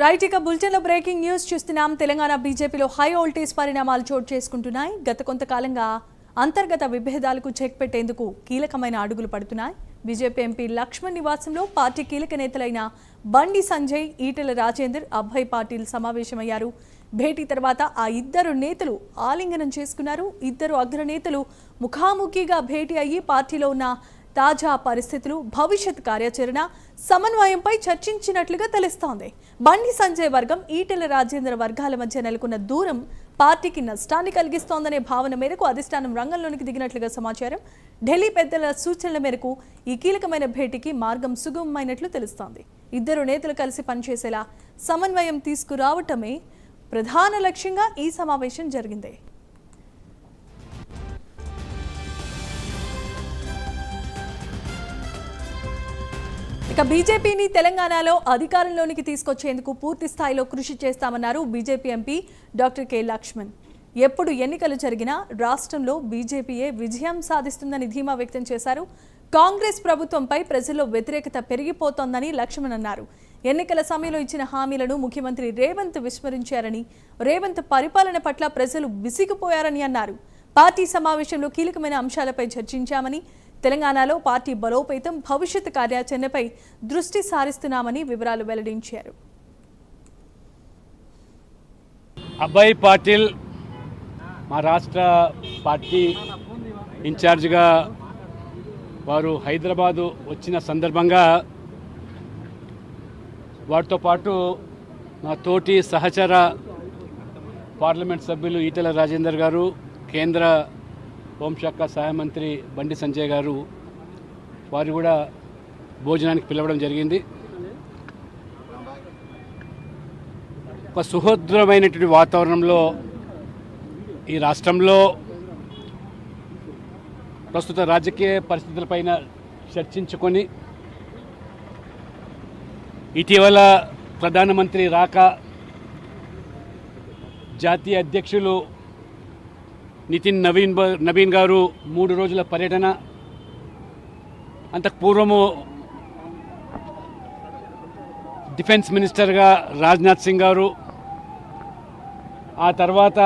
Right ఇక బులెటిన్లో breaking news చూస్తున్నాం. తెలంగాణ బీజేపీలో హై వోల్టేజ్ పరిణామాలు చోటు చేసుకుంటున్నాయి. గత కొంతకాలంగా అంతర్గత విభేదాలకు చెక్ పెట్టేందుకు కీలకమైన అడుగులు పడుతున్నాయి. బీజేపీ ఎంపీ లక్ష్మణ్ నివాసంలో పార్టీ కీలక నేతలైన బండి సంజయ్, ఈటెల రాజేందర్, అభయ్ పాటిల్ సమావేశమయ్యారు. భేటీ తర్వాత ఆ ఇద్దరు నేతలు ఆలింగనం చేసుకున్నారు. ఇద్దరు అగ్రనేతలు ముఖాముఖిగా భేటీ అయ్యి పార్టీలో ఉన్న తాజా పరిస్థితులు, భవిష్యత్ కార్యాచరణ, సమన్వయంపై చర్చించినట్లుగా తెలుస్తోంది. బండి సంజయ్ వర్గం, ఈటెల రాజేందర్ వర్గాల మధ్య నెలకొన్న దూరం పార్టీకి నష్టాన్ని కలిగిస్తోందనే భావన మేరకు అధిష్టానం రంగంలోనికి దిగినట్లుగా సమాచారం. ఢిల్లీ పెద్దల సూచనల మేరకు ఈ కీలకమైన భేటీకి మార్గం సుగమమైనట్లు తెలుస్తోంది. ఇద్దరు నేతలు కలిసి పనిచేసేలా సమన్వయం తీసుకురావటమే ప్రధాన లక్ష్యంగా ఈ సమావేశం జరిగింది. ఇక బీజేపీని తెలంగాణలో అధికారంలోనికి తీసుకొచ్చేందుకు పూర్తి స్థాయిలో కృషి చేస్తామన్నారు BJP MP doctor K Laxman. ఎప్పుడు ఎన్నికలు జరిగినా రాష్ట్రంలో బీజేపీయే విజయం సాధిస్తుందని ధీమా వ్యక్తం చేశారు. కాంగ్రెస్ ప్రభుత్వంపై ప్రజల్లో వ్యతిరేకత పెరిగిపోతోందని లక్ష్మణ్ అన్నారు. ఎన్నికల సమయంలో ఇచ్చిన హామీలను ముఖ్యమంత్రి రేవంత్ విస్మరించారని, రేవంత్ పరిపాలన పట్ల ప్రజలు విసిగిపోయారని అన్నారు. పార్టీ సమావేశంలో కీలకమైన అంశాలపై చర్చించామని, తెలంగాణలో పార్టీ బలోపేతం, భవిష్యత్ కార్యాచరణపై దృష్టి సారిస్తున్నామని వివరాలు వెల్లడించారు. అభయ్ పాటిల్ మా రాష్ట్ర పార్టీ ఇన్ఛార్జిగా వారు హైదరాబాదు వచ్చిన సందర్భంగా వారితో పాటు నా తోటి సహచర పార్లమెంట్ సభ్యులు ఈటెల రాజేందర్ గారు, కేంద్ర హోంశాఖ సహాయ మంత్రి బండి సంజయ్ గారు వారు కూడా భోజనానికి పిలవడం జరిగింది. ఒక సుహృద్రమైనటువంటి వాతావరణంలో ఈ రాష్ట్రంలో ప్రస్తుత రాజకీయ పరిస్థితులపైన చర్చించుకొని ఇటీవల ప్రధానమంత్రి రాక, జాతీయ అధ్యక్షులు నితిన్ నవీన్ గారు 3 రోజుల పర్యటన, అంతకు పూర్వము డిఫెన్స్ మినిస్టర్గా రాజ్నాథ్ సింగ్ గారు, ఆ తర్వాత